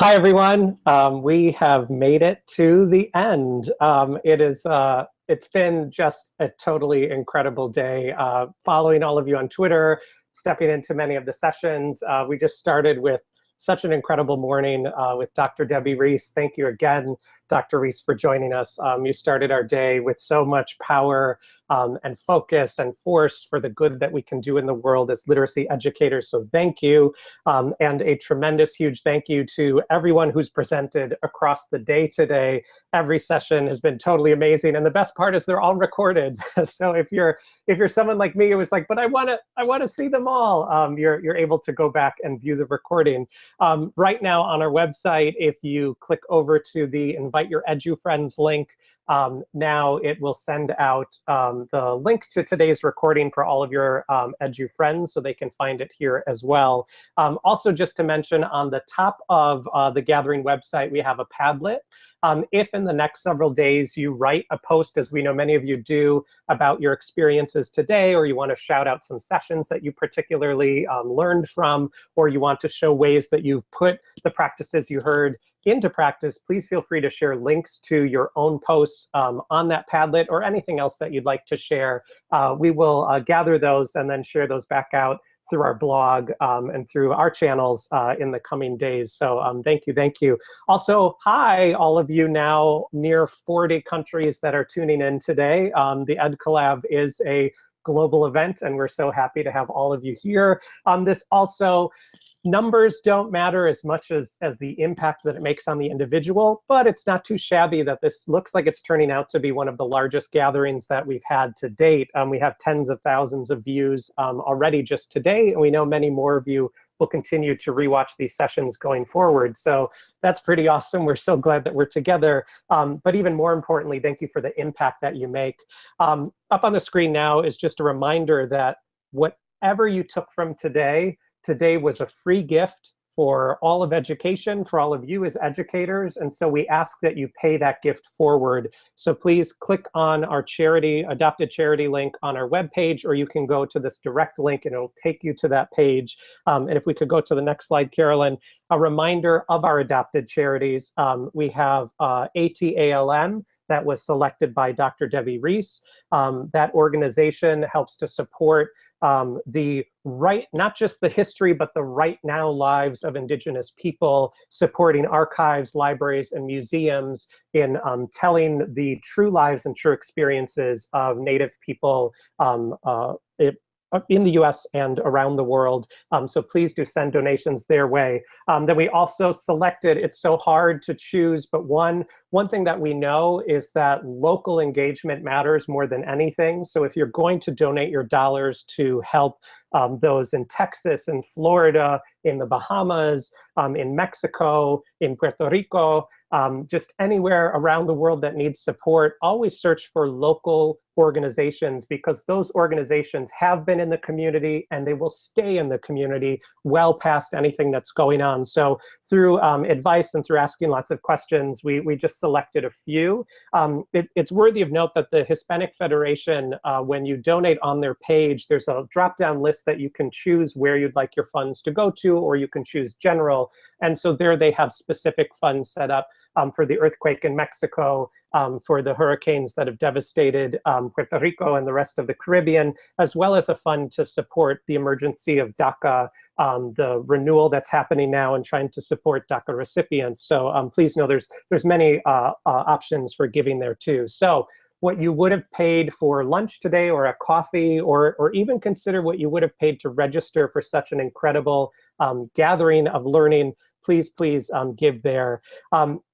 Hi, everyone. We have made it to the end. It's been just a totally incredible day. Following all of you on Twitter, stepping into many of the sessions. We just started with such an incredible morning with Dr. Debbie Reese. Thank you again, Dr. Reese, for joining us. You started our day with so much power and focus and force for the good that we can do in the world as literacy educators. So thank you. And a tremendous, huge thank you to everyone who's presented across the day today. Every session has been totally amazing. And the best part is they're all recorded. So if you're someone like me who was like, but I want to see them all, you're able to go back and view the recording. Right now on our website, if you click over to the Invite Your EduFriends link, now it will send out the link to today's recording for all of your Edu friends so they can find it here as well. Also, just to mention, on the top of the Gathering website, we have a Padlet. If in the next several days you write a post, as we know many of you do, about your experiences today, or you want to shout out some sessions that you particularly learned from, or you want to show ways that you've put the practices you heard into practice, please feel free to share links to your own posts on that Padlet or anything else that you'd like to share. We will gather those and then share those back out through our blog and through our channels in the coming days. So thank you, thank you. Also, hi, all of you now near 40 countries that are tuning in today. The EdCollab is a global event, and we're so happy to have all of you here. This also, numbers don't matter as much as the impact that it makes on the individual, but it's not too shabby that this looks like it's turning out to be one of the largest gatherings that we've had to date. We have tens of thousands of views already just today, and we know many more of you will continue to rewatch these sessions going forward. So that's pretty awesome. We're so glad that we're together. But even more importantly, thank you for the impact that you make. Up on the screen now is just a reminder that whatever you took from today was a free gift for all of education, for all of you as educators. And so we ask that you pay that gift forward. So please click on our adopted charity link on our webpage, or you can go to this direct link and it'll take you to that page. And if we could go to the next slide, Carolyn, a reminder of our adopted charities. We have ATALM, that was selected by Dr. Debbie Reese. That organization helps to support not just the history, but the right now lives of Indigenous people, supporting archives, libraries, and museums in telling the true lives and true experiences of Native people in the US and around the world. So please do send donations their way. Then we also selected, it's so hard to choose, but one thing that we know is that local engagement matters more than anything. So if you're going to donate your dollars to help those in Texas, in Florida, in the Bahamas, in Mexico, in Puerto Rico, just anywhere around the world that needs support, always search for local organizations, because those organizations have been in the community and they will stay in the community well past anything that's going on. So through advice and through asking lots of questions, we just selected a few. It's worthy of note that the Hispanic Federation, when you donate on their page, there's a drop-down list that you can choose where you'd like your funds to go to, or you can choose general. And so there they have specific funds set up for the earthquake in Mexico, for the hurricanes that have devastated Puerto Rico and the rest of the Caribbean, as well as a fund to support the emergency of DACA, the renewal that's happening now, and trying to support DACA recipients. So please know there's many options for giving there too. So what you would have paid for lunch today, or a coffee, or even consider what you would have paid to register for such an incredible gathering of learning, please give there.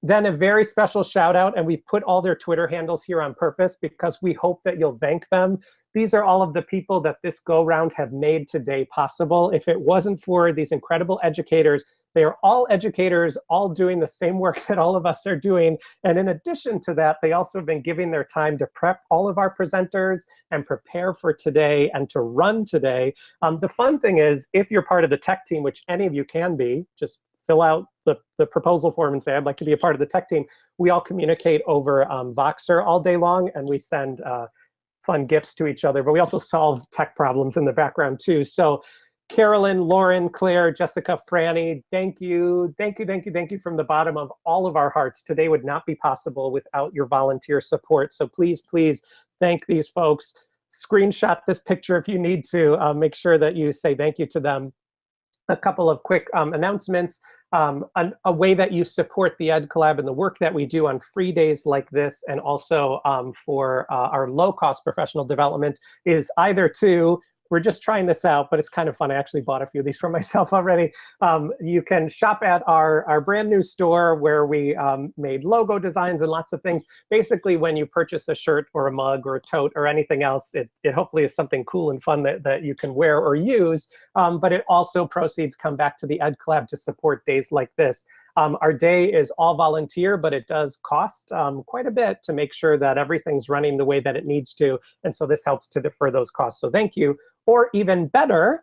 Then a very special shout out, and we've put all their Twitter handles here on purpose because we hope that you'll thank them. These are all of the people that this go-round have made today possible. If it wasn't for these incredible educators, they are all educators, all doing the same work that all of us are doing. And in addition to that, they also have been giving their time to prep all of our presenters and prepare for today and to run today. The fun thing is, if you're part of the tech team, which any of you can be, just fill out the proposal form and say, I'd like to be a part of the tech team. We all communicate over Voxer all day long, and we send fun gifts to each other, but we also solve tech problems in the background too. So Carolyn, Lauren, Claire, Jessica, Franny, thank you. Thank you, thank you, thank you from the bottom of all of our hearts. Today would not be possible without your volunteer support. So please, please thank these folks. Screenshot this picture if you need to. Make sure that you say thank you to them. A couple of quick announcements. A way that you support the Ed Collab and the work that we do on free days like this, and also for our low-cost professional development, is either to, we're just trying this out, but it's kind of fun. I actually bought a few of these for myself already. You can shop at our brand new store where we made logo designs and lots of things. Basically, when you purchase a shirt or a mug or a tote or anything else, it hopefully is something cool and fun that you can wear or use. But it also proceeds come back to the Ed Collab to support days like this. Our day is all volunteer, but it does cost quite a bit to make sure that everything's running the way that it needs to. And so this helps to defer those costs. So thank you. Or even better,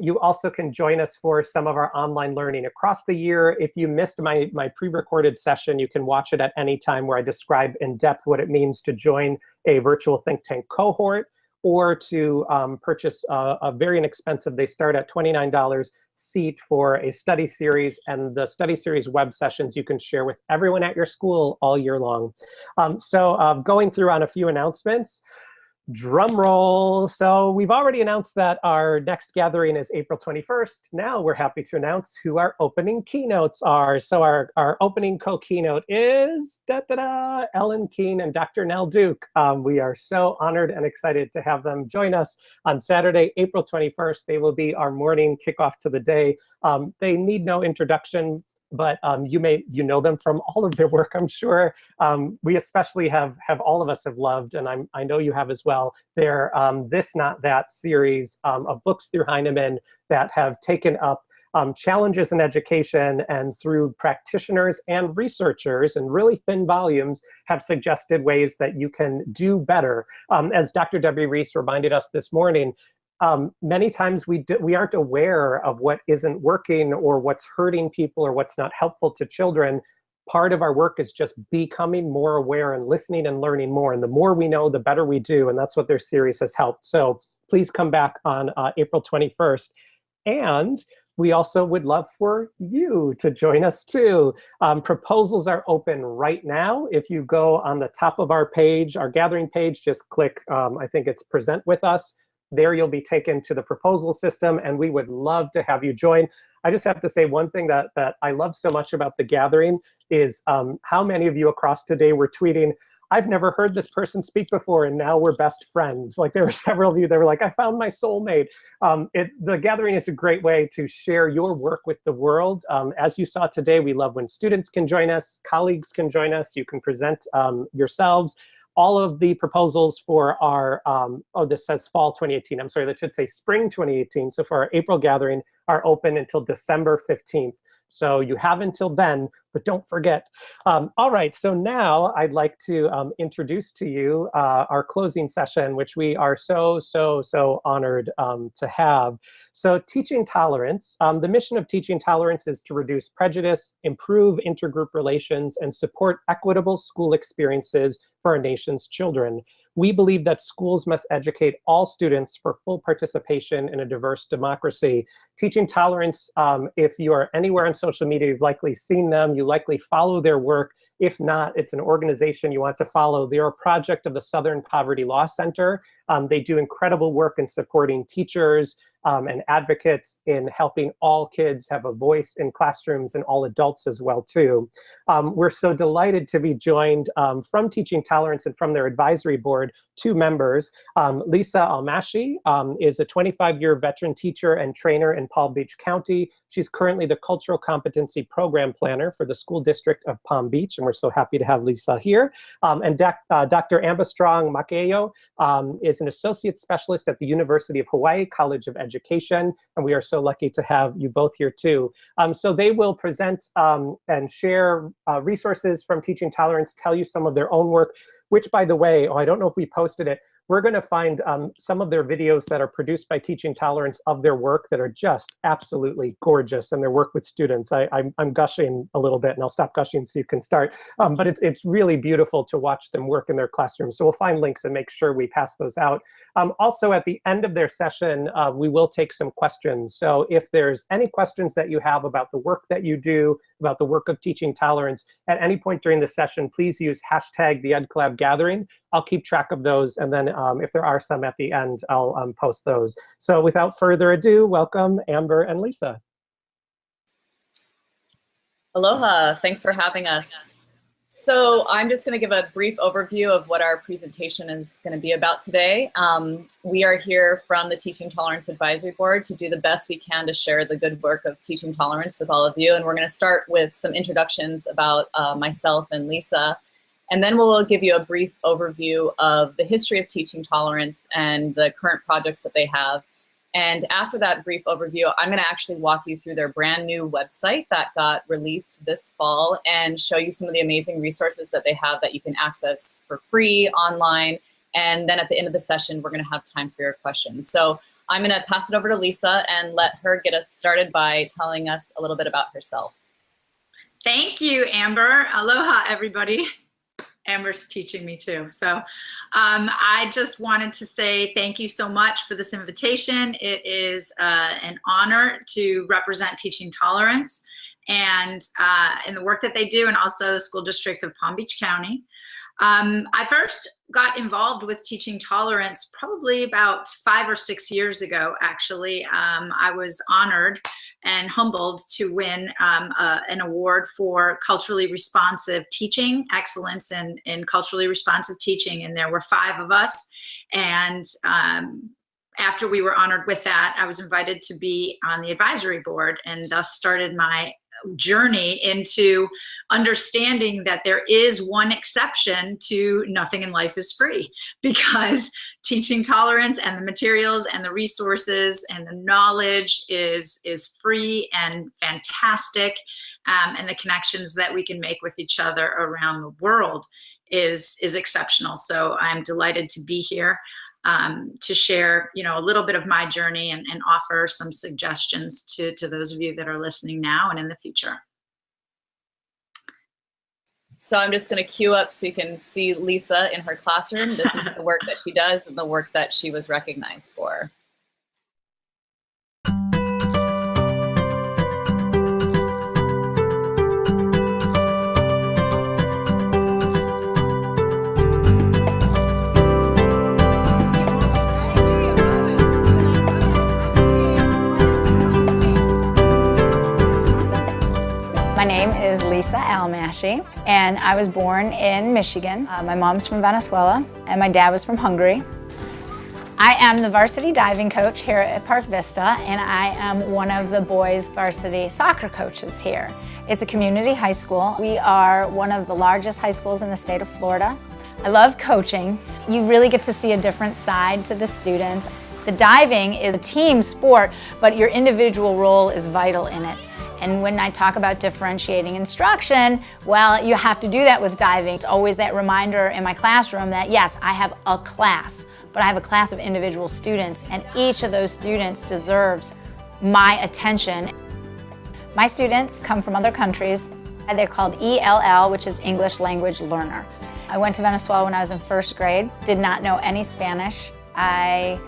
you also can join us for some of our online learning across the year. If you missed my pre-recorded session, you can watch it at any time where I describe in depth what it means to join a virtual think tank cohort, or to purchase a very inexpensive, they start at $29 seat for a study series, and the study series web sessions you can share with everyone at your school all year long. So going through on a few announcements. Drum roll. So we've already announced that our next gathering is April 21st. Now we're happy to announce who our opening keynotes are. So our opening co-keynote is Ellen Keene and Dr. Nell Duke. We are so honored and excited to have them join us on Saturday, April 21st. They will be our morning kickoff to the day. They need no introduction, but you know them from all of their work, I'm sure. We especially have all of us have loved, and I know you have as well, their This Not That series of books through Heinemann that have taken up challenges in education, and through practitioners and researchers in really thin volumes have suggested ways that you can do better. As Dr. Debbie Reese reminded us this morning, many times we aren't aware of what isn't working or what's hurting people or what's not helpful to children. Part of our work is just becoming more aware and listening and learning more. And the more we know, the better we do. And that's what their series has helped. So please come back on April 21st. And we also would love for you to join us too. Proposals are open right now. If you go on the top of our page, our gathering page, just click, I think it's Present With Us. There you'll be taken to the proposal system, and we would love to have you join. I just have to say one thing that I love so much about the gathering is how many of you across today were tweeting, I've never heard this person speak before, and now we're best friends. Like, there were several of you that were like, I found my soulmate. The gathering is a great way to share your work with the world. As you saw today, we love when students can join us, colleagues can join us, you can present yourselves. All of the proposals for our, oh, this says fall 2018. I'm sorry, that should say spring 2018. So for our April gathering are open until December 15th. So you have until then, but don't forget. All right, so now I'd like to introduce to you our closing session, which we are so honored to have. So Teaching Tolerance, the mission of Teaching Tolerance is to reduce prejudice, improve intergroup relations, and support equitable school experiences for our nation's children. We believe that schools must educate all students for full participation in a diverse democracy. Teaching Tolerance, if you are anywhere on social media, you've likely seen them, you likely follow their work. If not, it's an organization you want to follow. They're a project of the Southern Poverty Law Center. They do incredible work in supporting teachers and advocates in helping all kids have a voice in classrooms, and all adults as well too. We're so delighted to be joined from Teaching Tolerance and from their advisory board, two members. Lisa Almashi is a 25-year veteran teacher and trainer in Palm Beach County. She's currently the Cultural Competency Program Planner for the School District of Palm Beach, and we're so happy to have Lisa here. And Dr. Ambastrong Makayo is an associate specialist at the University of Hawaii College of Education, and we are so lucky to have you both here too. So they will present and share resources from Teaching Tolerance, tell you some of their own work, which, by the way, oh, I don't know if we posted it, we're going to find some of their videos that are produced by Teaching Tolerance of their work that are just absolutely gorgeous, and their work with students. I'm gushing a little bit, and I'll stop gushing so you can start. But it's really beautiful to watch them work in their classrooms. So we'll find links and make sure we pass those out. Also, at the end of their session, we will take some questions. So if there's any questions that you have about the work that you do, about the work of Teaching Tolerance, at any point during the session, please use hashtag the EdCollab Gathering. I'll keep track of those, and then if there are some at the end, I'll post those. So without further ado, welcome Amber and Lisa. Aloha, thanks for having us. So I'm just going to give a brief overview of what our presentation is going to be about today. We are here from the Teaching Tolerance Advisory Board to do the best we can to share the good work of Teaching Tolerance with all of you. And we're going to start with some introductions about myself and Lisa. And then we'll give you a brief overview of the history of Teaching Tolerance and the current projects that they have. And after that brief overview, I'm going to actually walk you through their brand new website that got released this fall and show you some of the amazing resources that they have that you can access for free online. And then at the end of the session, we're going to have time for your questions. So I'm going to pass it over to Lisa and let her get us started by telling us a little bit about herself. Thank you, Amber. Aloha, everybody. Amber's teaching me too. So I just wanted to say thank you so much for this invitation. It is an honor to represent Teaching Tolerance and in the work that they do, and also the School District of Palm Beach County. I first got involved with Teaching Tolerance probably about 5 or 6 years ago, actually. I was honored and humbled to win an award for culturally responsive teaching, excellence in culturally responsive teaching, and there were 5 of us. And after we were honored with that, I was invited to be on the advisory board, and thus started my journey into understanding that there is one exception to nothing in life is free, because Teaching Tolerance and the materials and the resources and the knowledge is free and fantastic, and the connections that we can make with each other around the world is exceptional. So I'm delighted to be here to share, a little bit of my journey and offer some suggestions to those of you that are listening now and in the future. So I'm just going to queue up so you can see Lisa in her classroom. This is the work that she does and the work that she was recognized for. My name is Lisa Almashi, and I was born in Michigan. My mom's from Venezuela, and my dad was from Hungary. I am the varsity diving coach here at Park Vista, and I am one of the boys' varsity soccer coaches here. It's a community high school. We are one of the largest high schools in the state of Florida. I love coaching. You really get to see a different side to the students. The diving is a team sport, but your individual role is vital in it. And when I talk about differentiating instruction, well, you have to do that with diving. It's always that reminder in my classroom that yes, I have a class, but I have a class of individual students, and each of those students deserves my attention. My students come from other countries. They're called ELL, which is English Language Learner. I went to Venezuela when I was in 1st grade, did not know any Spanish. I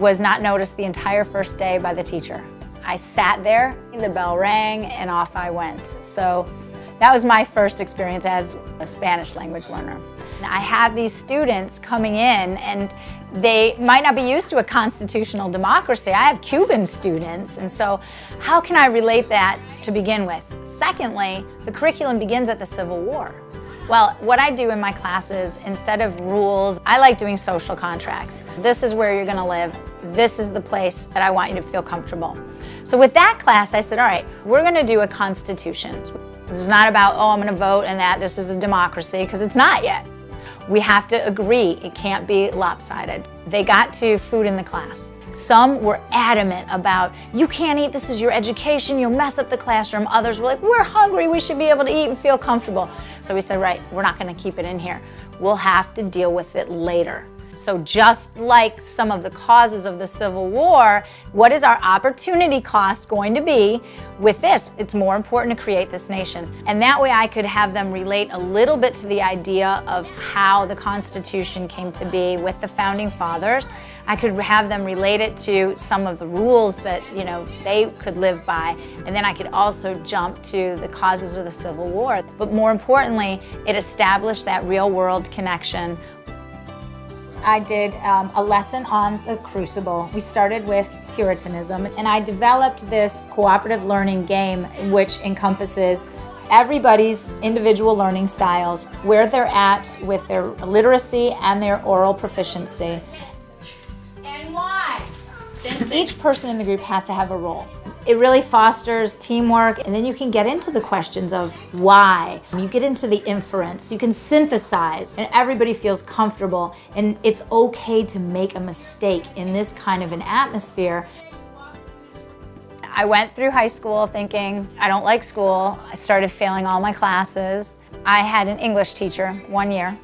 was not noticed the entire first day by the teacher. I sat there, the bell rang, and off I went. So that was my first experience as a Spanish language learner. I have these students coming in, and they might not be used to a constitutional democracy. I have Cuban students, and so how can I relate that to begin with? Secondly, the curriculum begins at the Civil War. Well, what I do in my classes, instead of rules, I like doing social contracts. This is where you're gonna live. This is the place that I want you to feel comfortable. So with that class, I said, all right, we're gonna do a constitution. This is not about, oh, I'm gonna vote and that this is a democracy, because it's not yet. We have to agree, it can't be lopsided. They got to food in the class. Some were adamant about, you can't eat, this is your education, you'll mess up the classroom. Others were like, we're hungry, we should be able to eat and feel comfortable. So we said, right, we're not gonna keep it in here. We'll have to deal with it later. So just like some of the causes of the Civil War, what is our opportunity cost going to be with this? It's more important to create this nation. And that way I could have them relate a little bit to the idea of how the Constitution came to be with the Founding Fathers. I could have them relate it to some of the rules that, you know, they could live by. And then I could also jump to the causes of the Civil War. But more importantly, it established that real world connection. I did a lesson on the Crucible. We started with Puritanism, and I developed this cooperative learning game which encompasses everybody's individual learning styles, where they're at with their literacy and their oral proficiency. And why? Each person in the group has to have a role. It really fosters teamwork, and then you can get into the questions of why. You get into the inference, you can synthesize, and everybody feels comfortable, and it's okay to make a mistake in this kind of an atmosphere. I went through high school thinking, I don't like school. I started failing all my classes. I had an English teacher 1 year.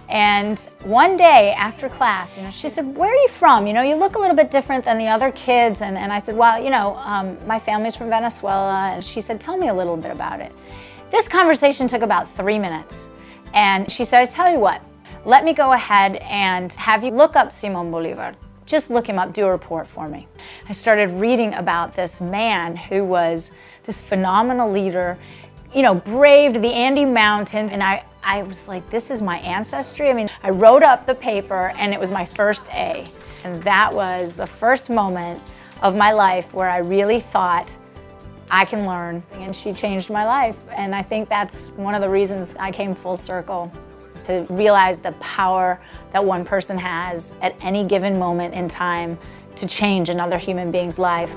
And one day after class, you know, she said, "Where are you from? You know, you look a little bit different than the other kids." And I said, "Well, you know, my family's from Venezuela." And she said, "Tell me a little bit about it." This conversation took about 3 minutes. And she said, "I tell you what, let me go ahead and have you look up Simón Bolívar. Just look him up, do a report for me." I started reading about this man who was this phenomenal leader, you know, braved the Andes Mountains, and I was like, this is my ancestry. I mean, I wrote up the paper and it was my first A. And that was the first moment of my life where I really thought, I can learn. And she changed my life. And I think that's one of the reasons I came full circle, to realize the power that one person has at any given moment in time to change another human being's life.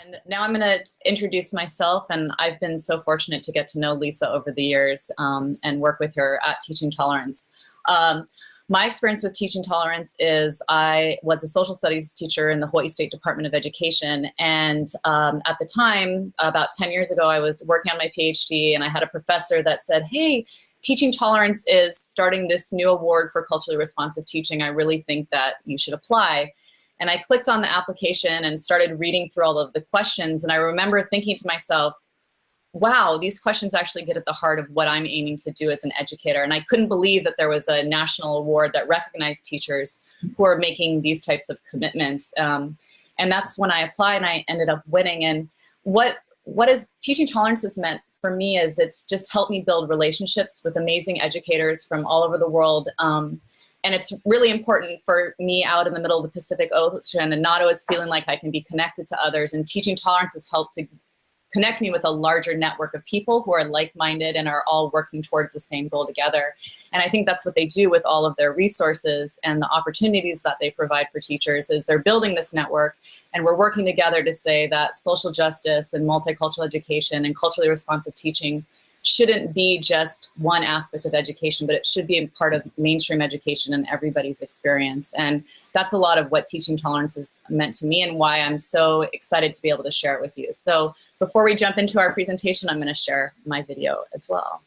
And now I'm going to introduce myself, and I've been so fortunate to get to know Lisa over the years and work with her at Teaching Tolerance. My experience with Teaching Tolerance is I was a social studies teacher in the Hawaii State Department of Education, and at the time, about 10 years ago, I was working on my PhD, and I had a professor that said, "Hey, Teaching Tolerance is starting this new award for culturally responsive teaching. I really think that you should apply." And I clicked on the application and started reading through all of the questions. And I remember thinking to myself, wow, these questions actually get at the heart of what I'm aiming to do as an educator. And I couldn't believe that there was a national award that recognized teachers who are making these types of commitments. And that's when I applied and I ended up winning. And what is Teaching Tolerance has meant for me is it's just helped me build relationships with amazing educators from all over the world. And it's really important for me out in the middle of the Pacific Ocean and not always feeling like I can be connected to others. And Teaching Tolerance has helped to connect me with a larger network of people who are like-minded and are all working towards the same goal together. And I think that's what they do with all of their resources and the opportunities that they provide for teachers is they're building this network, and we're working together to say that social justice and multicultural education and culturally responsive teaching shouldn't be just one aspect of education, but it should be a part of mainstream education and everybody's experience. And that's a lot of what Teaching Tolerance has meant to me and why I'm so excited to be able to share it with you. So before we jump into our presentation, I'm going to share my video as well.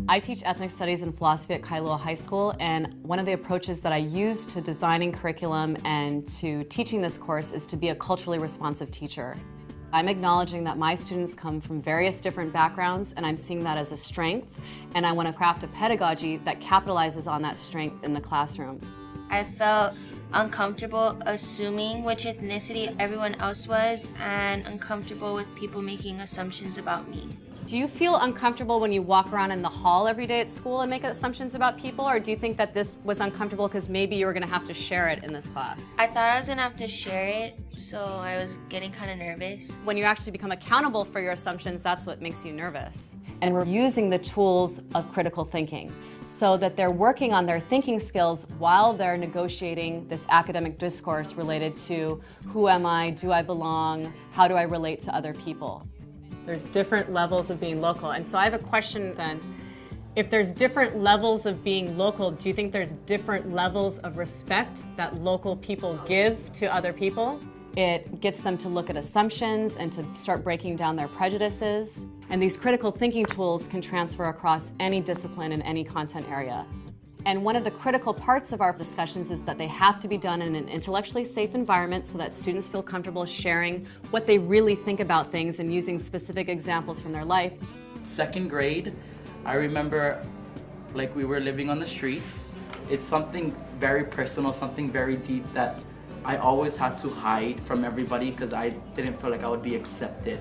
I teach ethnic studies and philosophy at Kailua High School, and one of the approaches that I use to designing curriculum and to teaching this course is to be a culturally responsive teacher. I'm acknowledging that my students come from various different backgrounds, and I'm seeing that as a strength, and I want to craft a pedagogy that capitalizes on that strength in the classroom. I felt uncomfortable assuming which ethnicity everyone else was, and uncomfortable with people making assumptions about me. Do you feel uncomfortable when you walk around in the hall every day at school and make assumptions about people, or do you think that this was uncomfortable because maybe you were going to have to share it in this class? I thought I was gonna have to share it, so I was getting kind of nervous. When you actually become accountable for your assumptions, that's what makes you nervous. And we're using the tools of critical thinking so that they're working on their thinking skills while they're negotiating this academic discourse related to who am I, do I belong, how do I relate to other people. There's different levels of being local. And so I have a question then. If there's different levels of being local, do you think there's different levels of respect that local people give to other people? It gets them to look at assumptions and to start breaking down their prejudices. And these critical thinking tools can transfer across any discipline in any content area. And one of the critical parts of our discussions is that they have to be done in an intellectually safe environment so that students feel comfortable sharing what they really think about things and using specific examples from their life. Second grade, I remember like we were living on the streets. It's something very personal, something very deep that I always had to hide from everybody because I didn't feel like I would be accepted.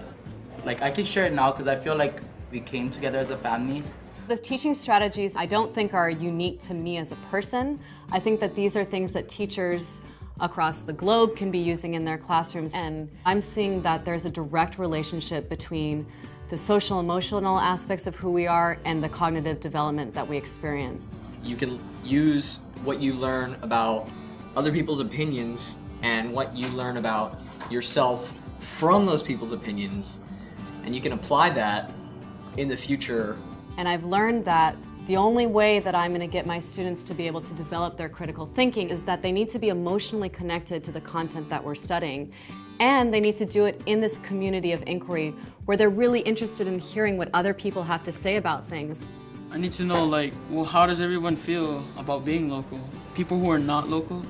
Like I can share it now because I feel like we came together as a family. The teaching strategies I don't think are unique to me as a person. I think that these are things that teachers across the globe can be using in their classrooms, and I'm seeing that there's a direct relationship between the social emotional aspects of who we are and the cognitive development that we experience. You can use what you learn about other people's opinions and what you learn about yourself from those people's opinions, and you can apply that in the future. And I've learned that the only way that I'm going to get my students to be able to develop their critical thinking is that they need to be emotionally connected to the content that we're studying. And they need to do it in this community of inquiry where they're really interested in hearing what other people have to say about things. I need to know, like, well, how does everyone feel about being local? People who are not local,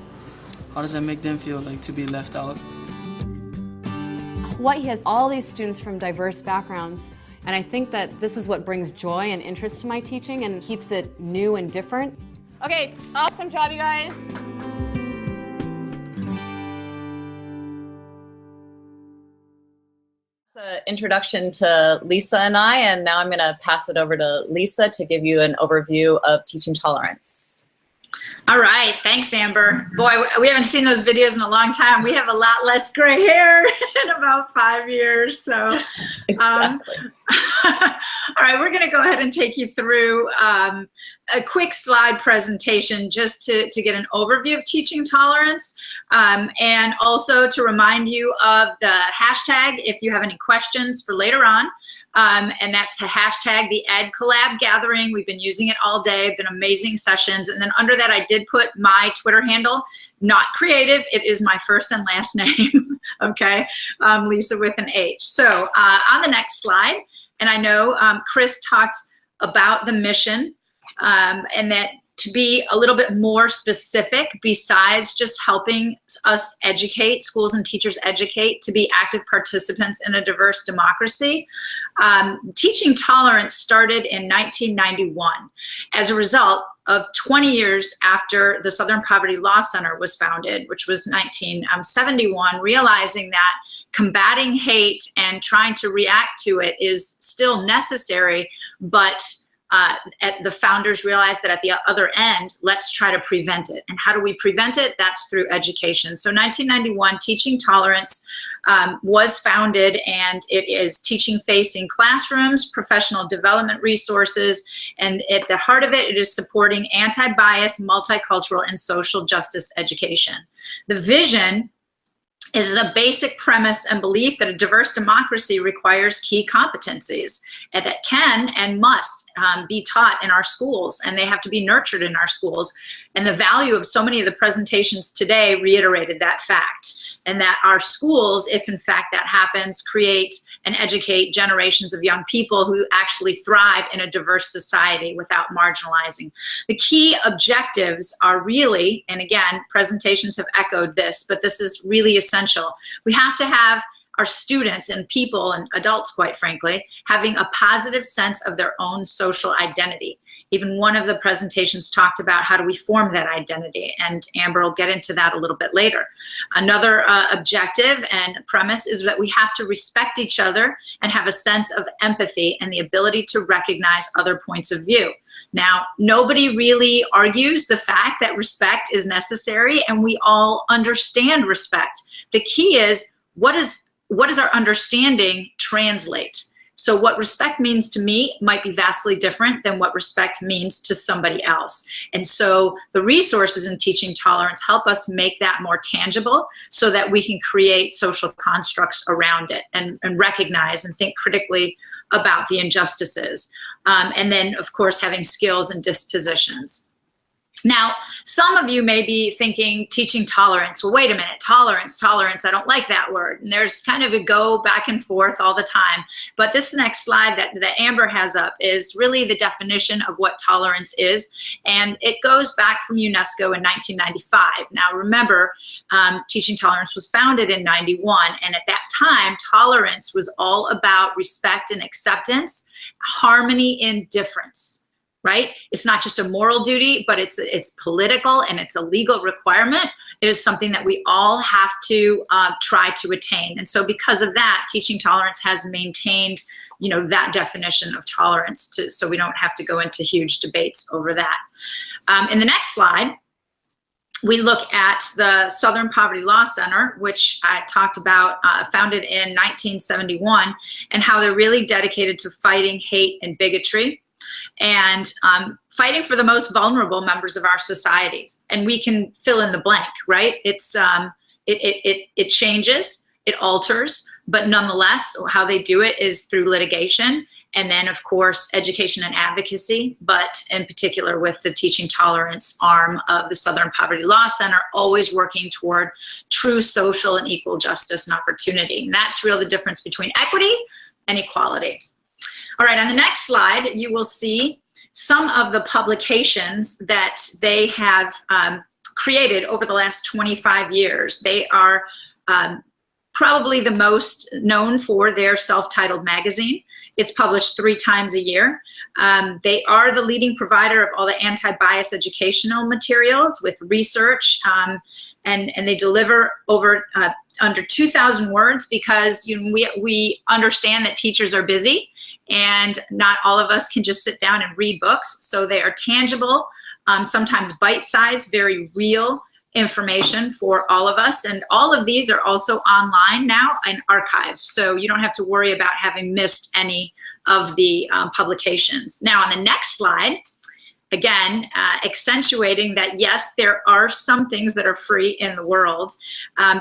how does that make them feel, like, to be left out? Hawaii has all these students from diverse backgrounds, and I think that this is what brings joy and interest to my teaching and keeps it new and different. Okay, awesome job, you guys. It's an introduction to Lisa and I, and now I'm going to pass it over to Lisa to give you an overview of teaching tolerance. All right, thanks, Amber. Boy, we haven't seen those videos in a long time. We have a lot less gray hair in about 5 years, so. Exactly. All right, we're gonna go ahead and take you through a quick slide presentation just to get an overview of teaching tolerance, and also to remind you of the hashtag if you have any questions for later on. And that's the hashtag, the EdCollab Gathering. We've been using it all day, been amazing sessions. And then under that, I did put my Twitter handle, not creative, it is my first and last name, okay? Lisa with an H. So on the next slide, and I know Chris talked about the mission, and that to be a little bit more specific, besides just helping us educate, schools and teachers educate, to be active participants in a diverse democracy. Teaching tolerance started in 1991 as a result of 20 years after the Southern Poverty Law Center was founded, which was 1971, realizing that combating hate and trying to react to it is still necessary, but the founders realized that at the other end, let's try to prevent it. And how do we prevent it? That's through education. So 1991, Teaching Tolerance was founded, and it is teaching facing classrooms, professional development resources, and at the heart of it, it is supporting anti-bias, multicultural, and social justice education. The vision is the basic premise and belief that a diverse democracy requires key competencies and that can and must be taught in our schools, and they have to be nurtured in our schools. And the value of so many of the presentations today reiterated that fact, and that our schools, if in fact that happens, create and educate generations of young people who actually thrive in a diverse society without marginalizing. The key objectives are really, and again, presentations have echoed this, but this is really essential. We have to have our students and people and adults, quite frankly, having a positive sense of their own social identity. Even one of the presentations talked about how do we form that identity, and Amber will get into that a little bit later. Another objective and premise is that we have to respect each other and have a sense of empathy and the ability to recognize other points of view. Now, nobody really argues the fact that respect is necessary, and we all understand respect. The key is, what does our understanding translate? So what respect means to me might be vastly different than what respect means to somebody else. And so the resources in Teaching Tolerance help us make that more tangible so that we can create social constructs around it and recognize and think critically about the injustices. And then, of course, having skills and dispositions. Now, some of you may be thinking teaching tolerance. Well, wait a minute, tolerance, I don't like that word. And there's kind of a go back and forth all the time. But this next slide that Amber has up is really the definition of what tolerance is. And it goes back from UNESCO in 1995. Now, remember, Teaching Tolerance was founded in 91. And at that time, tolerance was all about respect and acceptance, harmony in difference. Right? It's not just a moral duty, but it's political and it's a legal requirement. It is something that we all have to try to attain. And so because of that, Teaching Tolerance has maintained, that definition of tolerance so we don't have to go into huge debates over that. In the next slide, we look at the Southern Poverty Law Center, which I talked about, founded in 1971, and how they're really dedicated to fighting hate and bigotry, and fighting for the most vulnerable members of our societies. And we can fill in the blank, right? It's it changes, it alters, but nonetheless, how they do it is through litigation, and then of course education and advocacy, but in particular with the Teaching Tolerance arm of the Southern Poverty Law Center, always working toward true social and equal justice and opportunity. And that's really the difference between equity and equality. All right, on the next slide, you will see some of the publications that they have created over the last 25 years. They are probably the most known for their self-titled magazine. It's published 3 times a year. They are the leading provider of all the anti-bias educational materials with research, and they deliver over under 2,000 words because we understand that teachers are busy. And not all of us can just sit down and read books. So they are tangible, sometimes bite-sized, very real information for all of us. And all of these are also online now and archived. So you don't have to worry about having missed any of the publications. Now on the next slide, again, accentuating that yes, there are some things that are free in the world.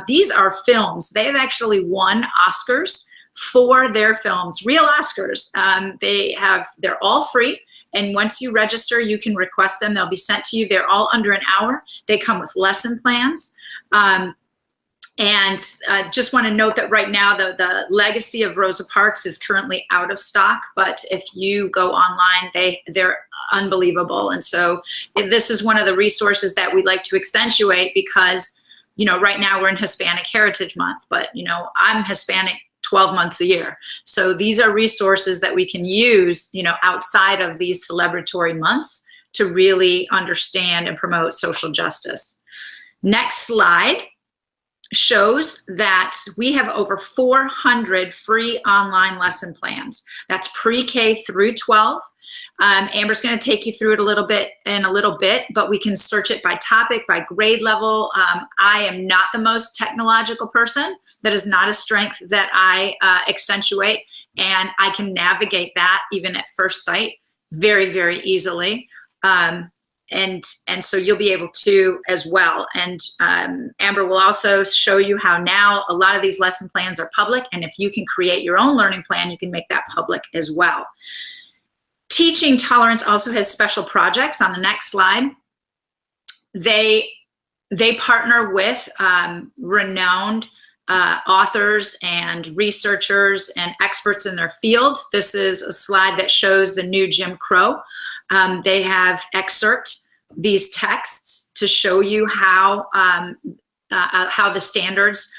These are films. They have actually won Oscars for their films, real Oscars. They're all free, and once you register, you can request them. They'll be sent to you. They're all under an hour. They come with lesson plans. And just want to note that right now the Legacy of Rosa Parks is currently out of stock, but if you go online, they're unbelievable. And so this is one of the resources that we'd like to accentuate because, right now we're in Hispanic Heritage Month, but, I'm Hispanic 12 months a year. So these are resources that we can use, outside of these celebratory months to really understand and promote social justice. Next slide shows that we have over 400 free online lesson plans. That's pre-K through 12. Amber's going to take you through it in a little bit, but we can search it by topic, by grade level. I am not the most technological person. That is not a strength that I accentuate, and I can navigate that even at first sight very, very easily. And so you'll be able to as well. And Amber will also show you how now a lot of these lesson plans are public, and if you can create your own learning plan, you can make that public as well. Teaching Tolerance also has special projects. On the next slide, they partner with renowned authors and researchers and experts in their field. This is a slide that shows the new Jim Crow. They have excerpt these texts to show you how the standards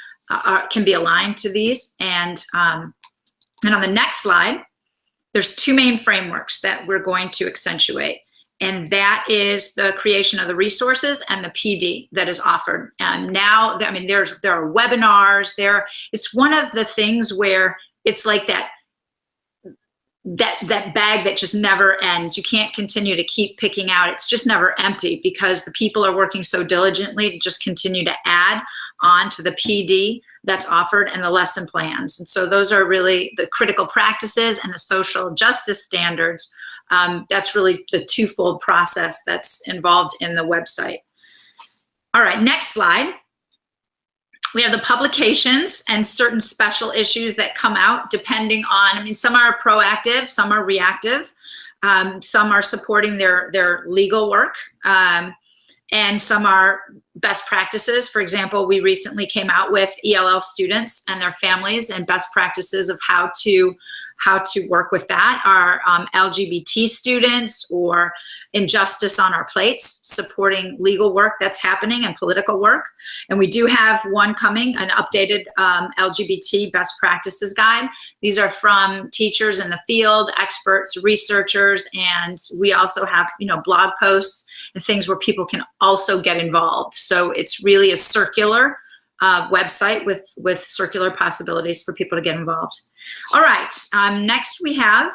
can be aligned to these. And on the next slide, there's two main frameworks that we're going to accentuate. And that is the creation of the resources and the PD that is offered. And now, I mean, there are webinars there. It's one of the things where it's like that bag that just never ends. You can't continue to keep picking out. It's just never empty because the people are working so diligently to just continue to add on to the PD that's offered and the lesson plans. And so those are really the critical practices and the social justice standards. That's really the twofold process that's involved in the website. All right, next slide. We have the publications and certain special issues that come out depending on, I mean, some are proactive, some are reactive, some are supporting their legal work, and some are best practices. For example, we recently came out with ELL students and their families and best practices of how to work with that. Our LGBT students or Injustice on Our Plates, supporting legal work that's happening and political work. And we do have one coming, an updated LGBT best practices guide. These are from teachers in the field, experts, researchers, and we also have, you know, blog posts and things where people can also get involved. So it's really a circular website with circular possibilities for people to get involved. All right, next we have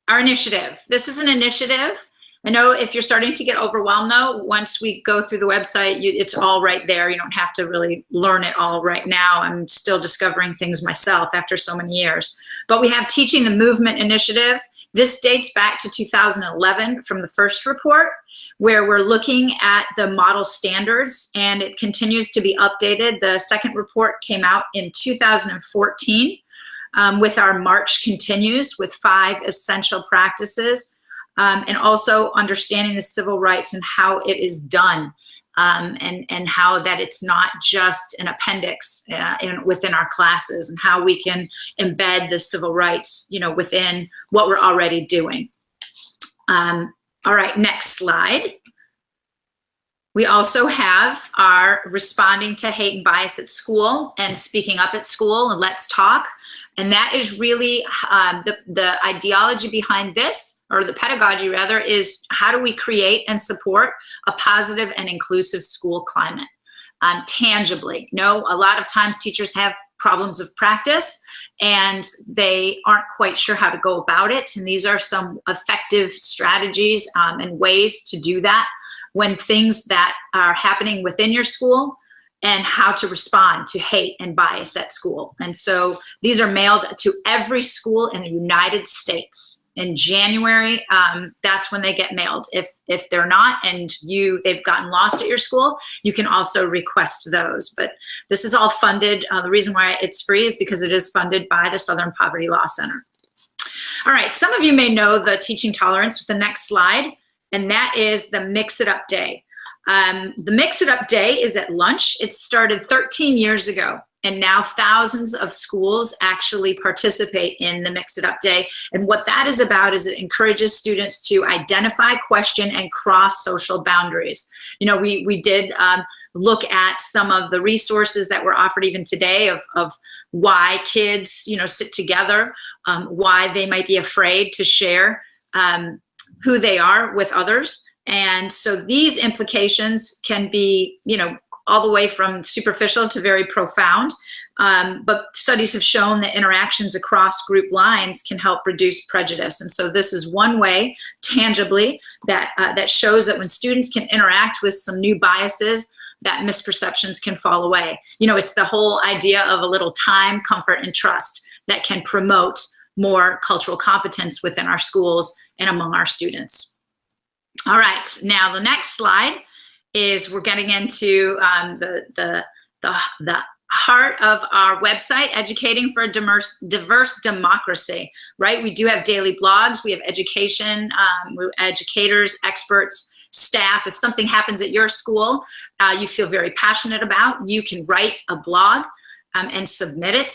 our initiative. This is an initiative. I know if you're starting to get overwhelmed though, once we go through the website, it's all right there. You don't have to really learn it all right now. I'm still discovering things myself after so many years. But we have Teaching the Movement Initiative. This dates back to 2011 from the first report, where we're looking at the model standards, and it continues to be updated. The second report came out in 2014 with our March Continues with 5 essential practices, and also understanding the civil rights and how it is done, and how that it's not just an appendix within our classes, and how we can embed the civil rights, you know, within what we're already doing. All right, next slide. We also have our Responding to Hate and Bias at School and Speaking Up at School and Let's Talk. And that is really the ideology behind this, or the pedagogy rather, is how do we create and support a positive and inclusive school climate tangibly. You know, a lot of times teachers have problems of practice and they aren't quite sure how to go about it. And these are some effective strategies and ways to do that when things that are happening within your school, and how to respond to hate and bias at school. And so these are mailed to every school in the United States. In January, that's when they get mailed. If they're not and they've gotten lost at your school, you can also request those. But this is all funded. The reason why it's free is because it is funded by the Southern Poverty Law Center. All right, some of you may know the Teaching Tolerance with the next slide, and that is the Mix It Up Day. The Mix It Up Day is at lunch. It started 13 years ago, and now thousands of schools actually participate in the Mix It Up Day. And what that is about is it encourages students to identify, question, and cross social boundaries. You know, we did look at some of the resources that were offered even today of why kids, you know, sit together, why they might be afraid to share who they are with others. And so these implications can be, you know, all the way from superficial to very profound. But studies have shown that interactions across group lines can help reduce prejudice. And so this is one way, tangibly, that shows that when students can interact with some new biases, that misperceptions can fall away. You know, it's the whole idea of a little time, comfort, and trust that can promote more cultural competence within our schools and among our students. All right, now the next slide is we're getting into the heart of our website, Educating for a Diverse Democracy, right? We do have daily blogs, we have education, educators, experts, staff. If something happens at your school you feel very passionate about, you can write a blog and submit it.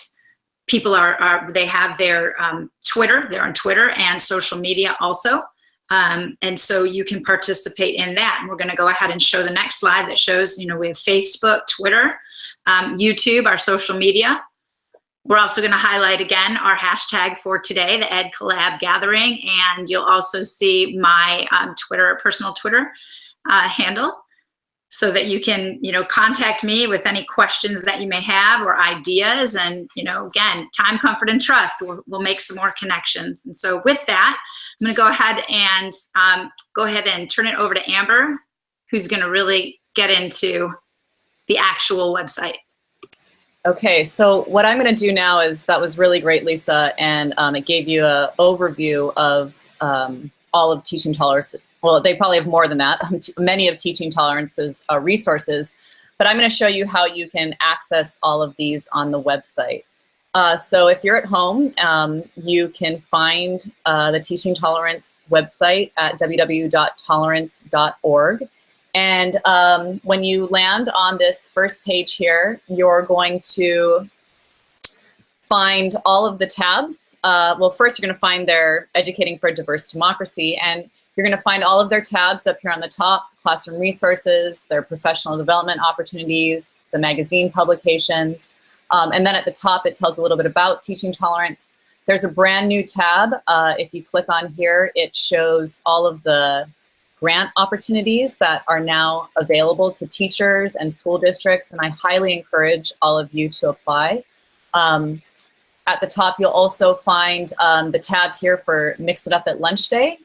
People they have their Twitter, they're on Twitter and social media also. And so you can participate in that. And we're going to go ahead and show the next slide that shows, you know, we have Facebook, Twitter, YouTube, our social media. We're also going to highlight again our hashtag for today, the Ed Collab Gathering, and you'll also see my personal Twitter handle, so that you can, contact me with any questions that you may have or ideas. And, again, time, comfort, and trust. We'll make some more connections. And so with that, I'm going to go ahead and turn it over to Amber, who's going to really get into the actual website. Okay, so what I'm going to do now is, that was really great, Lisa, and it gave you an overview of all of Teaching Tolerance. Well, they probably have more than that, many of Teaching Tolerance's resources, but I'm going to show you how you can access all of these on the website. So if you're at home, you can find the Teaching Tolerance website at www.tolerance.org. And when you land on this first page here, you're going to find all of the tabs. Well, first you're going to find their Educating for a Diverse Democracy, and you're going to find all of their tabs up here on the top: classroom resources, their professional development opportunities, the magazine publications. And then at the top, it tells a little bit about Teaching Tolerance. There's a brand new tab. If you click on here, it shows all of the grant opportunities that are now available to teachers and school districts, and I highly encourage all of you to apply. At the top, you'll also find the tab here for Mix It Up at Lunch Day.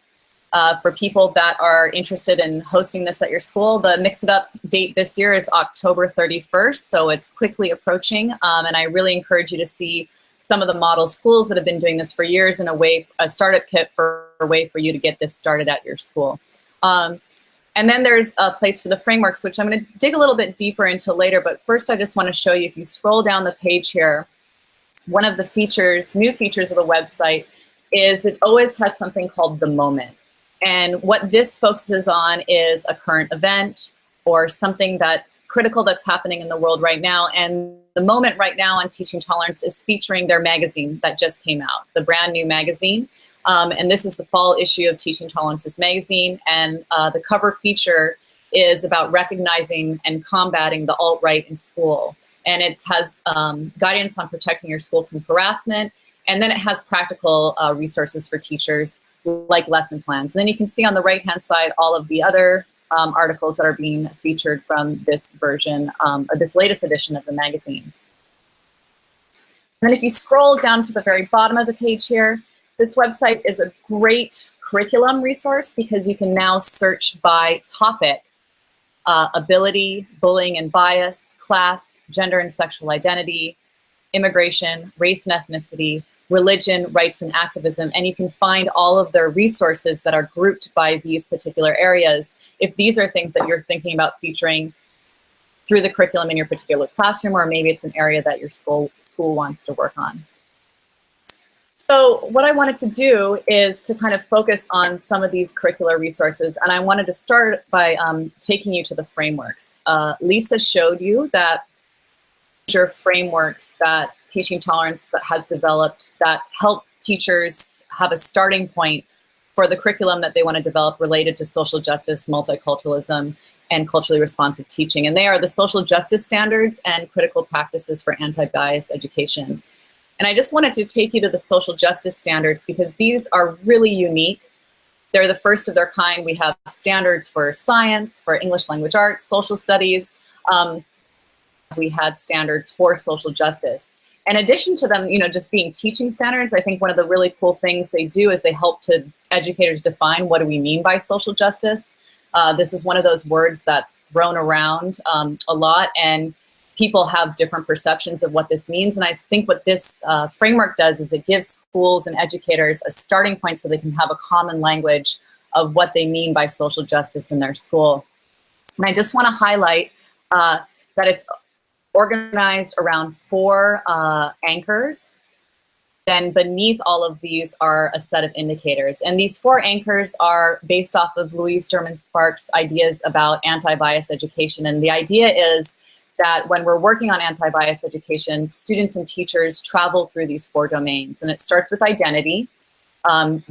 For people that are interested in hosting this at your school, the Mix It Up date this year is October 31st, so it's quickly approaching, and I really encourage you to see some of the model schools that have been doing this for years in a startup kit for a way for you to get this started at your school. And then there's a place for the frameworks, which I'm going to dig a little bit deeper into later, but first I just want to show you, if you scroll down the page here, one of the new features of the website is it always has something called The Moment. And what this focuses on is a current event or something that's critical that's happening in the world right now. And The Moment right now on Teaching Tolerance is featuring their magazine that just came out, the brand new magazine. And this is the fall issue of Teaching Tolerance's magazine. And the cover feature is about recognizing and combating the alt-right in school. And it has guidance on protecting your school from harassment. And then it has practical resources for teachers, like lesson plans. And then you can see on the right-hand side all of the other articles that are being featured from this version, or this latest edition of the magazine. And then if you scroll down to the very bottom of the page here, this website is a great curriculum resource because you can now search by topic: ability, bullying and bias, class, gender and sexual identity, immigration, race and ethnicity, religion, rights and activism, and you can find all of their resources that are grouped by these particular areas if these are things that you're thinking about featuring through the curriculum in your particular classroom, or maybe it's an area that your school wants to work on. So what I wanted to do is to kind of focus on some of these curricular resources, and I wanted to start by taking you to the frameworks. Lisa showed you that major frameworks that Teaching Tolerance that has developed that help teachers have a starting point for the curriculum that they want to develop related to social justice, multiculturalism, and culturally responsive teaching. And they are the Social Justice Standards and Critical Practices for Anti-Bias Education. And I just wanted to take you to the Social Justice Standards because these are really unique. They're the first of their kind. We have standards for science, for English language arts, social studies. We had standards for social justice. In addition to them, just being teaching standards, I think one of the really cool things they do is they help to educators define what do we mean by social justice. This is one of those words that's thrown around a lot, and people have different perceptions of what this means. And I think what this framework does is it gives schools and educators a starting point so they can have a common language of what they mean by social justice in their school. And I just want to highlight that it's organized around 4 anchors. Then beneath all of these are a set of indicators. And these 4 anchors are based off of Louise Derman Sparks' ideas about anti-bias education. And the idea is that when we're working on anti-bias education, students and teachers travel through these 4 domains. And it starts with identity,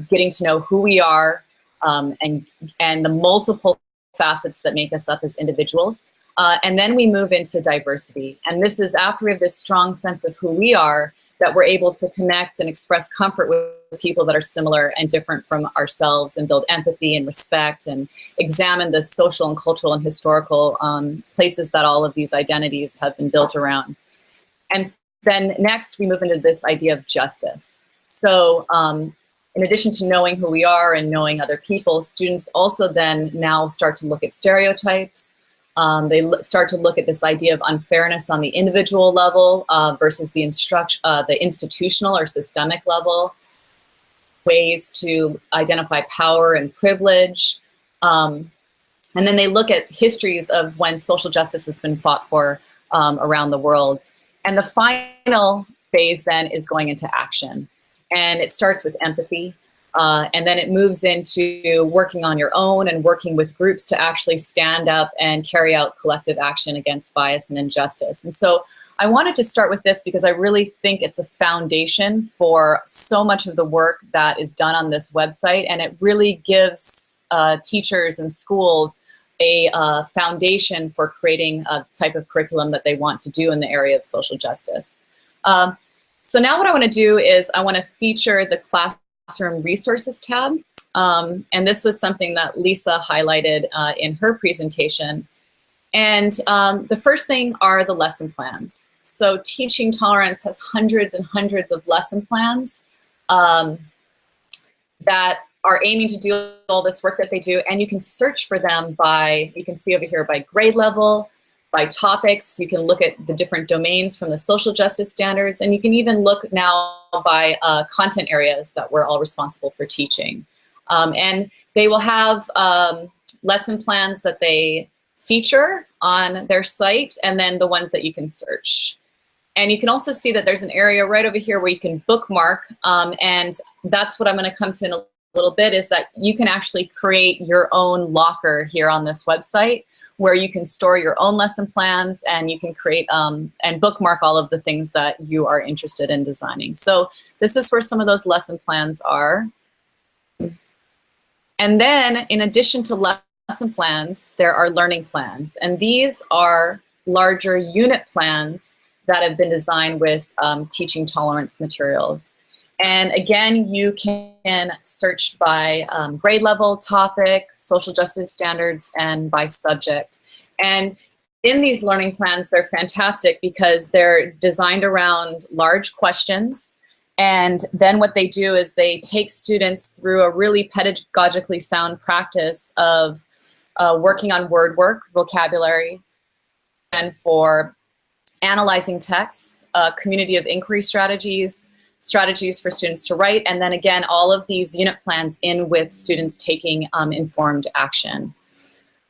getting to know who we are, and the multiple facets that make us up as individuals. And then we move into diversity. And this is after we have this strong sense of who we are, that we're able to connect and express comfort with people that are similar and different from ourselves, and build empathy and respect, and examine the social and cultural and historical places that all of these identities have been built around. And then next, we move into this idea of justice. So in addition to knowing who we are and knowing other people, students also then now start to look at stereotypes. They start to look at this idea of unfairness on the individual level versus the institutional or systemic level, ways to identify power and privilege. And then they look at histories of when social justice has been fought for around the world. And the final phase then is going into action. And it starts with empathy. And then it moves into working on your own and working with groups to actually stand up and carry out collective action against bias and injustice. And so I wanted to start with this because I really think it's a foundation for so much of the work that is done on this website. And it really gives teachers and schools a foundation for creating a type of curriculum that they want to do in the area of social justice. So now what I want to do is I want to feature the Classroom Resources tab. And this was something that Lisa highlighted in her presentation. And the first thing are the lesson plans. So Teaching Tolerance has hundreds and hundreds of lesson plans that are aiming to do all this work that they do. And you can search for them by, you can see over here, by grade level, by topics. You can look at the different domains from the social justice standards, and you can even look now by content areas that we're all responsible for teaching. And they will have lesson plans that they feature on their site, and then the ones that you can search. And you can also see that there's an area right over here where you can bookmark, and that's what I'm going to come to in a little bit, is that you can actually create your own locker here on this website where you can store your own lesson plans, and you can create and bookmark all of the things that you are interested in designing. So this is where some of those lesson plans are. And then in addition to lesson plans, there are learning plans. And these are larger unit plans that have been designed with teaching tolerance materials. And again, you can search by grade level, topic, social justice standards, and by subject. And in these learning plans, they're fantastic because they're designed around large questions. And then what they do is they take students through a really pedagogically sound practice of working on word work, vocabulary, and for analyzing texts, community of inquiry strategies, strategies for students to write, and then again, all of these unit plans in with students taking informed action.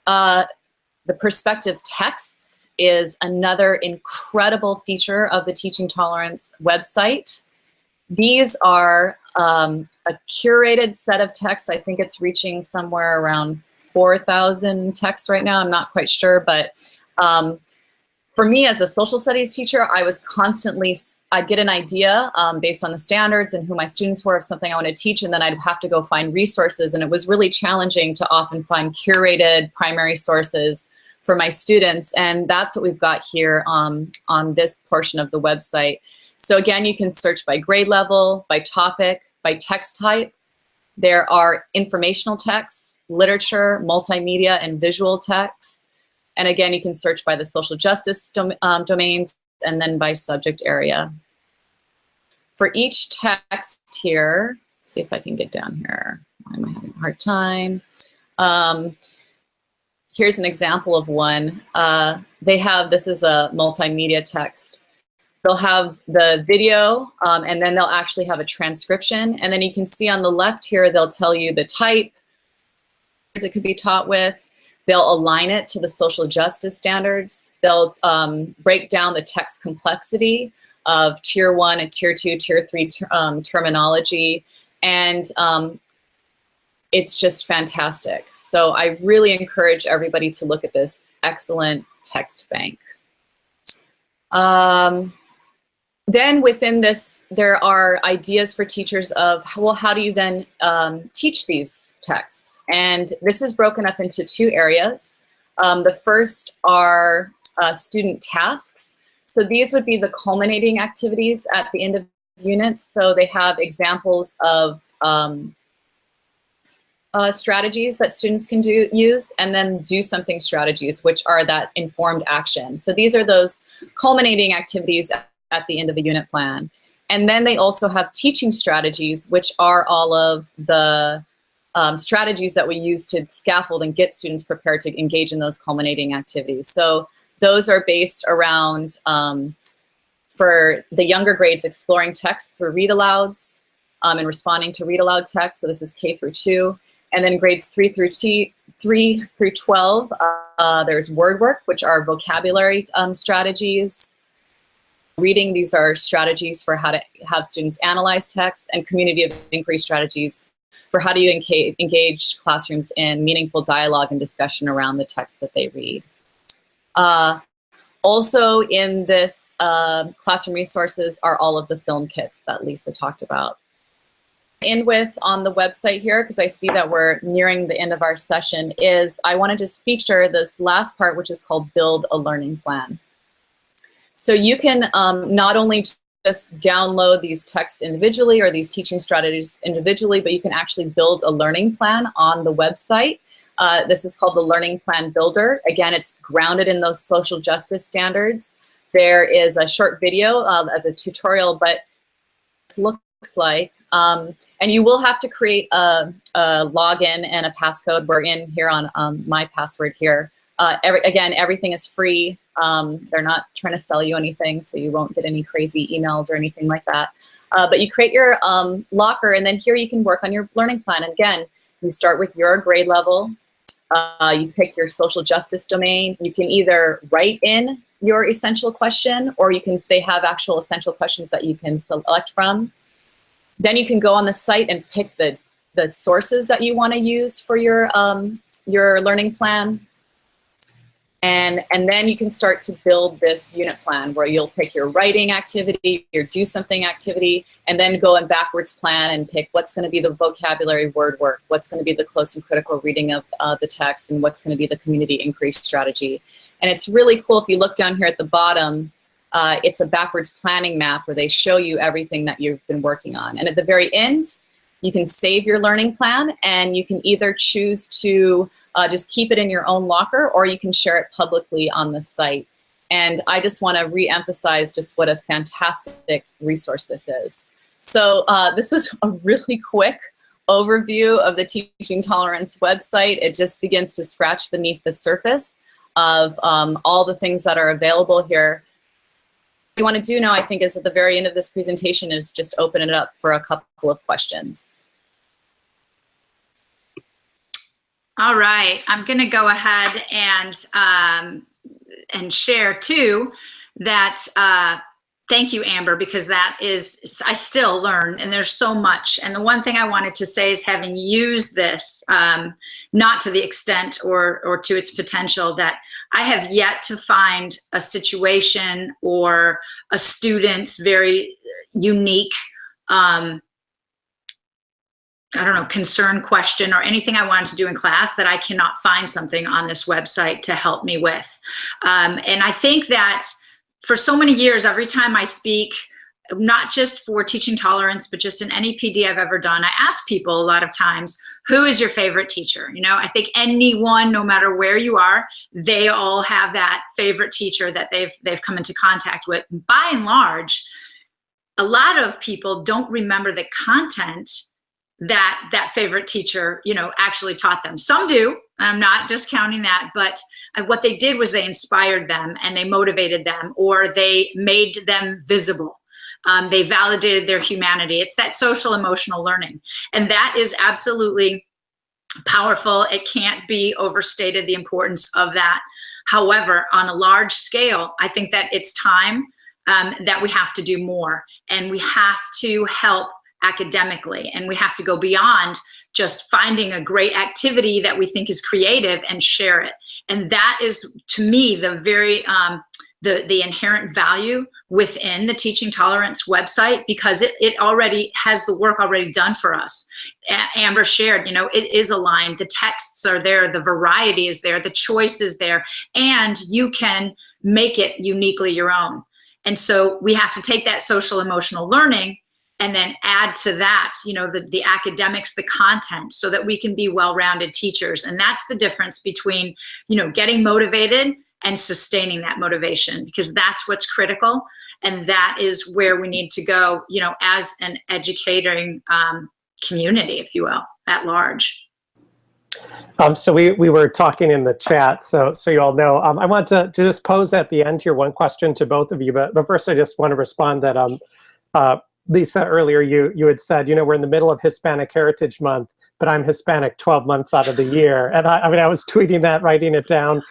The perspective texts is another incredible feature of the Teaching Tolerance website. These are a curated set of texts. I think it's reaching somewhere around 4,000 texts right now. I'm not quite sure, but for me as a social studies teacher, I was constantly, I'd get an idea based on the standards and who my students were of something I wanted to teach, and then I'd have to go find resources, and it was really challenging to often find curated primary sources for my students, and that's what we've got here on this portion of the website. So again, you can search by grade level, by topic, by text type. There are informational texts, literature, multimedia, and visual texts. And again, you can search by the social justice domains and then by subject area. For each text here, let's see if I can get down here. Why am I having a hard time? Here's an example of one. They have, this is a multimedia text. They'll have the video, and then they'll actually have a transcription. And then you can see on the left here, they'll tell you the type it could be taught with. They'll align it to the social justice standards. They'll break down the text complexity of Tier 1 and Tier 2, Tier 3 terminology. And it's just fantastic. So I really encourage everybody to look at this excellent text bank. Then within this, there are ideas for teachers of, well, how do you then teach these texts? And this is broken up into two areas. The first are student tasks. So these would be the culminating activities at the end of units. So they have examples of strategies that students can use, and then do something strategies, which are that informed action. So these are those culminating activities at the end of the unit plan. And then they also have teaching strategies, which are all of the strategies that we use to scaffold and get students prepared to engage in those culminating activities. So those are based around, for the younger grades, exploring text through read-alouds and responding to read-aloud text. So this is K through 2. And then grades 3 through 12, there's word work, which are vocabulary strategies. Reading, these are strategies for how to have students analyze text, and community of inquiry strategies for how do you engage classrooms in meaningful dialogue and discussion around the text that they read. Also in this classroom resources are all of the film kits that Lisa talked about. End with on the website here, because I see that we're nearing the end of our session, is I want to just feature this last part, which is called Build a Learning Plan. So you can not only just download these texts individually or these teaching strategies individually, but you can actually build a learning plan on the website. This is called the Learning Plan Builder. Again, it's grounded in those social justice standards. There is a short video as a tutorial, but it looks like. And you will have to create a login and a passcode. We're in here on my password here. Again, everything is free. They're not trying to sell you anything, so you won't get any crazy emails or anything like that. But you create your locker, and then here you can work on your learning plan. Again, you start with your grade level. You pick your social justice domain. You can either write in your essential question, or they have actual essential questions that you can select from. Then you can go on the site and pick the sources that you want to use for your learning plan. And then you can start to build this unit plan where you'll pick your writing activity, your do something activity, and then go in backwards plan and pick what's going to be the vocabulary word work, what's going to be the close and critical reading of the text, and what's going to be the community inquiry strategy. And it's really cool if you look down here at the bottom, it's a backwards planning map where they show you everything that you've been working on. And at the very end, you can save your learning plan, and you can either choose to just keep it in your own locker, or you can share it publicly on the site. And I just want to re-emphasize just what a fantastic resource this is. So this was a really quick overview of the Teaching Tolerance website. It just begins to scratch beneath the surface of all the things that are available here. What we want to do now, I think, is at the very end of this presentation is just open it up for a couple of questions. All right, I'm going to go ahead and share too that thank you, Amber, because that is, I still learn, and there's so much. And the one thing I wanted to say is, having used this, not to the extent or to its potential, that I have yet to find a situation or a student's very unique, I don't know, concern, question, or anything I wanted to do in class that I cannot find something on this website to help me with. And I think that for so many years, every time I speak, not just for Teaching Tolerance, but just in any PD I've ever done, I ask people a lot of times, who is your favorite teacher? You know, I think anyone, no matter where you are, they all have that favorite teacher that they've come into contact with. By and large, a lot of people don't remember the content that favorite teacher, you know, actually taught them. Some do, I'm not discounting that, but what they did was they inspired them and they motivated them, or they made them visible. They validated their humanity. It's that social emotional learning. And that is absolutely powerful. It can't be overstated, the importance of that. However, on a large scale, I think that it's time that we have to do more, and we have to help academically, and we have to go beyond just finding a great activity that we think is creative and share it. And that is, to me, the very the inherent value within the Teaching Tolerance website, because it already has the work already done for us. Amber shared, you know, it is aligned, the texts are there, the variety is there, the choice is there, and you can make it uniquely your own. And so we have to take that social emotional learning and then add to that, you know, the academics, the content, so that we can be well-rounded teachers. And that's the difference between, you know, getting motivated and sustaining that motivation, because that's what's critical. And that is where we need to go, you know, as an educating community, if you will, at large. So we were talking in the chat, so you all know. I want to just pose at the end here one question to both of you, but first I just want to respond that Lisa, earlier you had said, you know, we're in the middle of Hispanic Heritage Month, but I'm Hispanic 12 months out of the year. And I mean, I was tweeting that, writing it down,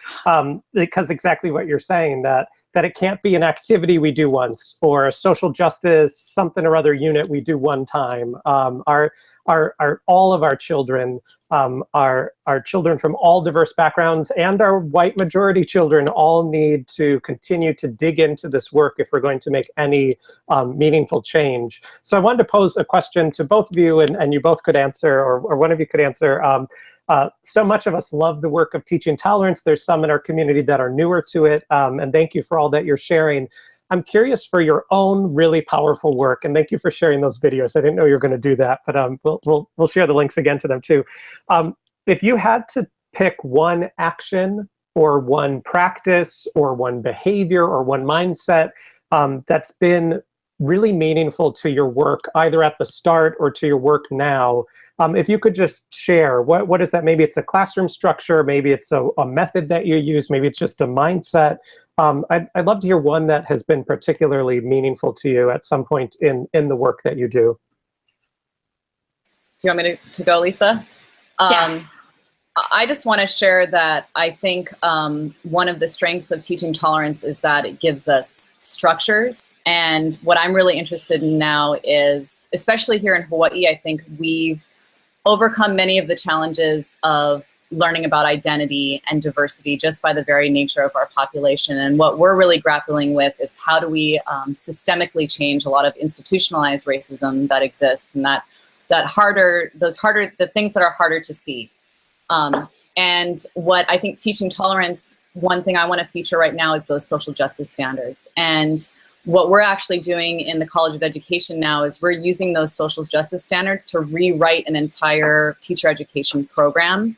because exactly what you're saying, that it can't be an activity we do once, or a social justice, something or other unit we do one time. All of our children are children from all diverse backgrounds, and our white majority children all need to continue to dig into this work if we're going to make any meaningful change. So I wanted to pose a question to both of you, and you both could answer, or one of you could answer. So much of us love the work of Teaching Tolerance. There's some in our community that are newer to it, and thank you for all that you're sharing. I'm curious for your own really powerful work, and thank you for sharing those videos. I didn't know you were going to do that, but we'll share the links again to them too. If you had to pick one action or one practice or one behavior or one mindset that's been really meaningful to your work, either at the start or to your work now, if you could just share, what is that? Maybe it's a classroom structure, maybe it's a method that you use, maybe it's just a mindset. I'd love to hear one that has been particularly meaningful to you at some point in the work that you do. Do you want me to go, Lisa? Yeah. I just want to share that I think one of the strengths of Teaching Tolerance is that it gives us structures. And what I'm really interested in now is, especially here in Hawaii, I think we've overcome many of the challenges of learning about identity and diversity just by the very nature of our population. And what we're really grappling with is how do we systemically change a lot of institutionalized racism that exists, and the things that are harder to see. And what I think Teaching Tolerance, one thing I want to feature right now is those social justice standards. And what we're actually doing in the College of Education now is we're using those social justice standards to rewrite an entire teacher education program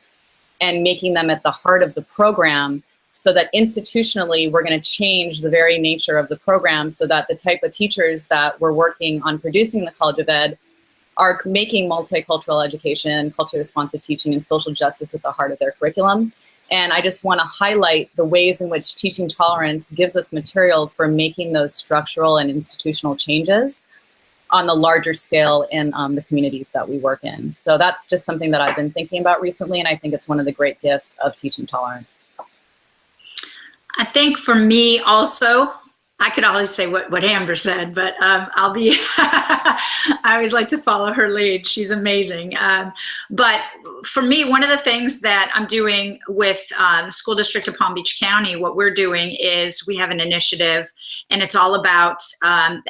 and making them at the heart of the program, so that institutionally we're going to change the very nature of the program, so that the type of teachers that we're working on producing in the College of Ed are making multicultural education, culturally responsive teaching, and social justice at the heart of their curriculum. And I just want to highlight the ways in which Teaching Tolerance gives us materials for making those structural and institutional changes on the larger scale in the communities that we work in. So that's just something that I've been thinking about recently, and I think it's one of the great gifts of Teaching Tolerance. I think for me also, I could always say what Amber said, but I always like to follow her lead. She's amazing. But for me, one of the things that I'm doing with the School District of Palm Beach County, what we're doing is we have an initiative, and it's all about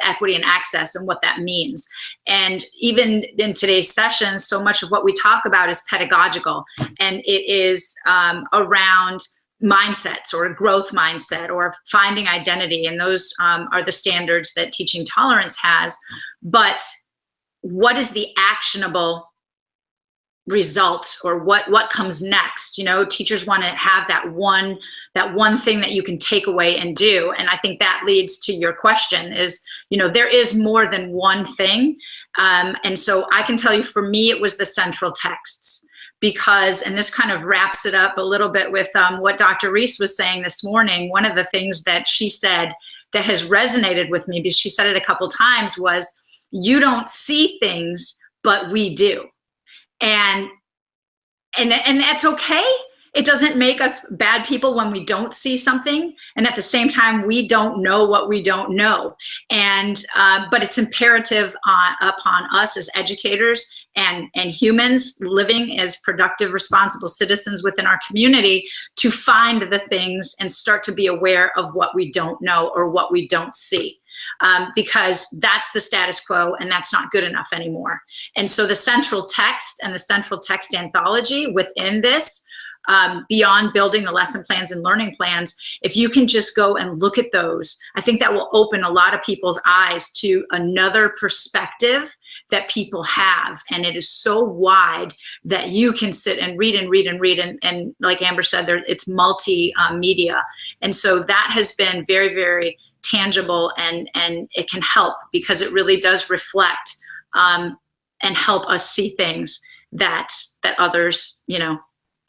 equity and access and what that means. And even in today's session, so much of what we talk about is pedagogical, and it is around mindsets or a growth mindset or finding identity, and those are the standards that Teaching Tolerance has. But what is the actionable result, or what comes next? You know, teachers want to have that one thing that you can take away and do. And I think that leads to your question is, you know, there is more than one thing. And so I can tell you, for me, it was the central texts. Because, and this kind of wraps it up a little bit with what Dr. Reese was saying this morning, one of the things that she said that has resonated with me, because she said it a couple times, was, you don't see things, but we do. And that's okay. It doesn't make us bad people when we don't see something. And at the same time, we don't know what we don't know. And, but it's imperative upon us as educators and humans living as productive, responsible citizens within our community to find the things and start to be aware of what we don't know or what we don't see. Because that's the status quo, and that's not good enough anymore. And so the central text and the central text anthology within this beyond building the lesson plans and learning plans, if you can just go and look at those, I think that will open a lot of people's eyes to another perspective that people have. And it is so wide that you can sit and read and read and read. And like Amber said, it's multimedia. And so that has been very, very tangible, and it can help because it really does reflect and help us see things that others,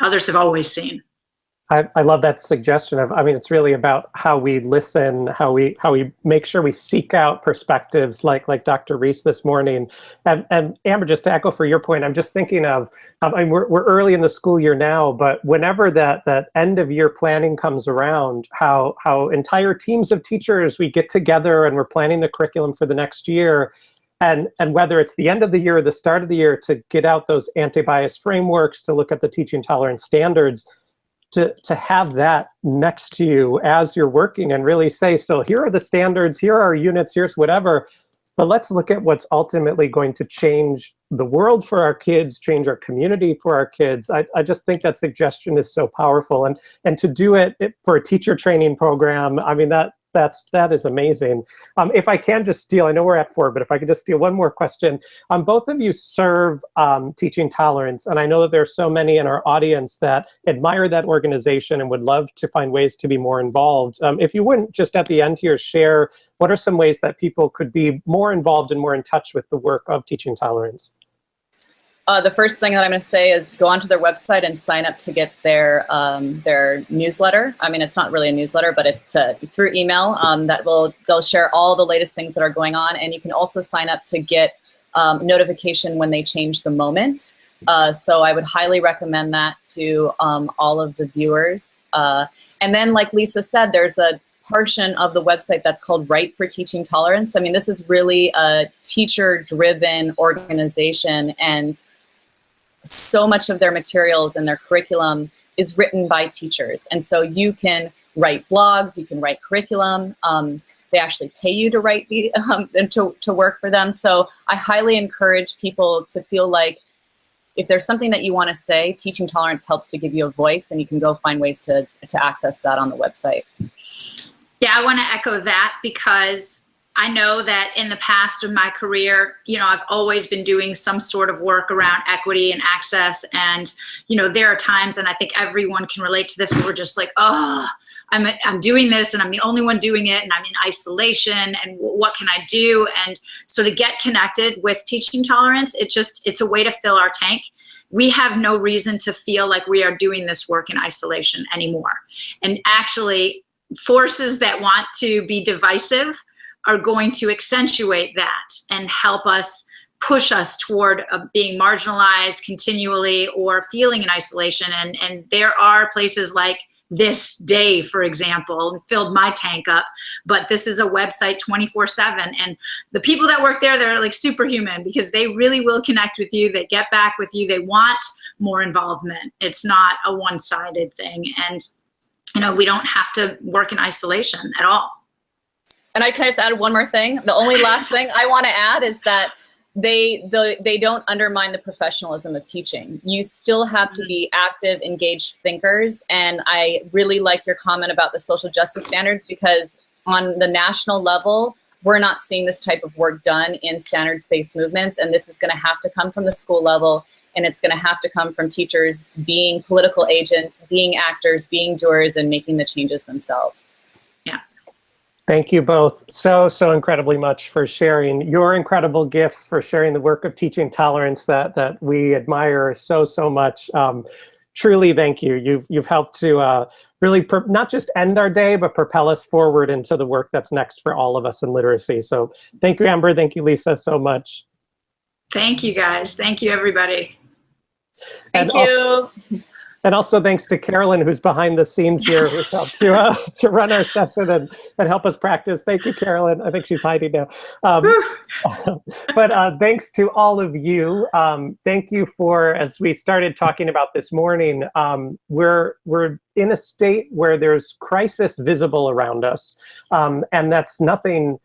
others have always seen. I love that suggestion of, I mean, it's really about how we listen, how we make sure we seek out perspectives like Dr. Reese this morning. And Amber, just to echo for your point, I'm just thinking of, I mean, we're early in the school year now, but whenever that end of year planning comes around, how entire teams of teachers, we get together and we're planning the curriculum for the next year. And whether it's the end of the year or the start of the year, to get out those anti-bias frameworks, to look at the teaching tolerance standards, to have that next to you as you're working and really say, so here are the standards, here are our units, here's whatever, but let's look at what's ultimately going to change the world for our kids, change our community for our kids. I just think that suggestion is so powerful. And to do it for a teacher training program, I mean, that is amazing. If I can just steal, I know we're at 4, but if I could just steal one more question. Both of you serve Teaching Tolerance, and I know that there are so many in our audience that admire that organization and would love to find ways to be more involved. If you wouldn't, just at the end here, share what are some ways that people could be more involved and more in touch with the work of Teaching Tolerance? The first thing that I'm going to say is go onto their website and sign up to get their newsletter. I mean, it's not really a newsletter, but it's through email they'll share all the latest things that are going on. And you can also sign up to get notification when they change the moment. So I would highly recommend that to all of the viewers. And then, like Lisa said, there's a portion of the website that's called Right for Teaching Tolerance. I mean, this is really a teacher-driven organization, and so much of their materials and their curriculum is written by teachers. And so you can write blogs, you can write curriculum. They actually pay you to write to work for them. So I highly encourage people to feel like if there's something that you want to say, Teaching Tolerance helps to give you a voice, and you can go find ways to access that on the website. Yeah, I want to echo that because I know that in the past of my career, I've always been doing some sort of work around equity and access. And, there are times, and I think everyone can relate to this, where we're just like, oh, I'm doing this and I'm the only one doing it and I'm in isolation and what can I do? And so to get connected with Teaching Tolerance, it's a way to fill our tank. We have no reason to feel like we are doing this work in isolation anymore. And actually, forces that want to be divisive are going to accentuate that and help us push us toward being marginalized continually or feeling in isolation. And there are places like This Day, for example, filled my tank up, but this is a website 24/7. And the people that work there, they're like superhuman because they really will connect with you. They get back with you. They want more involvement. It's not a one-sided thing. And we don't have to work in isolation at all. And I can just add one more thing. The only last thing I want to add is that they don't undermine the professionalism of teaching. You still have to be active, engaged thinkers. And I really like your comment about the social justice standards, because on the national level, we're not seeing this type of work done in standards-based movements. And this is going to have to come from the school level. And it's going to have to come from teachers being political agents, being actors, being doers, and making the changes themselves. Yeah. Thank you both so incredibly much for sharing your incredible gifts, for sharing the work of Teaching Tolerance that we admire so much. Truly, thank you. You've helped to really not just end our day, but propel us forward into the work that's next for all of us in literacy. So thank you, Amber. Thank you, Lisa, so much. Thank you, guys. Thank you, everybody. Thank you. And also thanks to Carolyn, who's behind the scenes here, who's helped to run our session and help us practice. Thank you, Carolyn. I think she's hiding now. But thanks to all of you. Thank you for, as we started talking about this morning, we're in a state where there's crisis visible around us. And that's nothing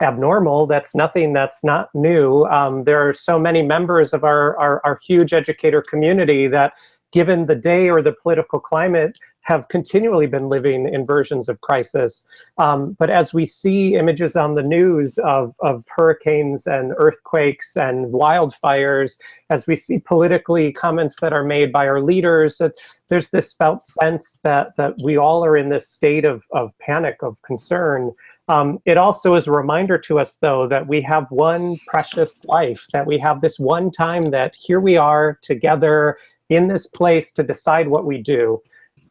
abnormal. That's nothing that's not new. There are so many members of our huge educator community that given the day or the political climate, have continually been living in versions of crisis. But as we see images on the news of hurricanes and earthquakes and wildfires, as we see politically comments that are made by our leaders, that there's this felt sense that we all are in this state of panic, of concern. It also is a reminder to us, though, that we have one precious life, that we have this one time that here we are together in this place to decide what we do.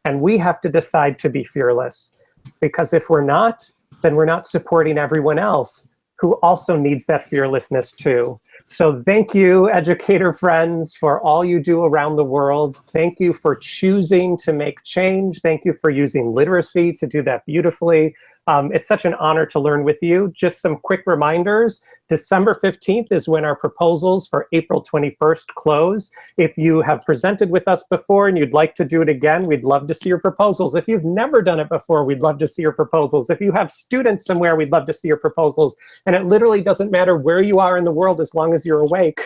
And we have to decide to be fearless, because if we're not, then we're not supporting everyone else who also needs that fearlessness too. So thank you, educator friends, for all you do around the world. Thank you for choosing to make change. Thank you for using literacy to do that beautifully. It's such an honor to learn with you. Just some quick reminders. December 15th is when our proposals for April 21st close. If you have presented with us before and you'd like to do it again, we'd love to see your proposals. If you've never done it before, we'd love to see your proposals. If you have students somewhere, we'd love to see your proposals. And it literally doesn't matter where you are in the world as long as you're awake.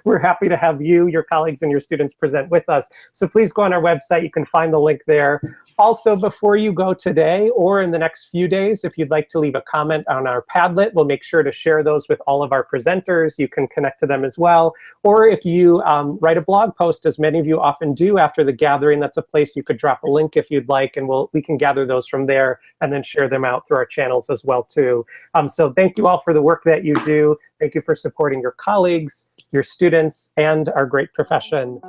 We're happy to have you, your colleagues, and your students present with us. So please go on our website. You can find the link there. Also, before you go today or in the next few days, if you'd like to leave a comment on our Padlet, we'll make sure to share those with all of our presenters. You can connect to them as well. Or if you write a blog post, as many of you often do after the gathering, that's a place you could drop a link if you'd like, and we can gather those from there and then share them out through our channels as well too. So thank you all for the work that you do. Thank you for supporting your colleagues, your students, and our great profession.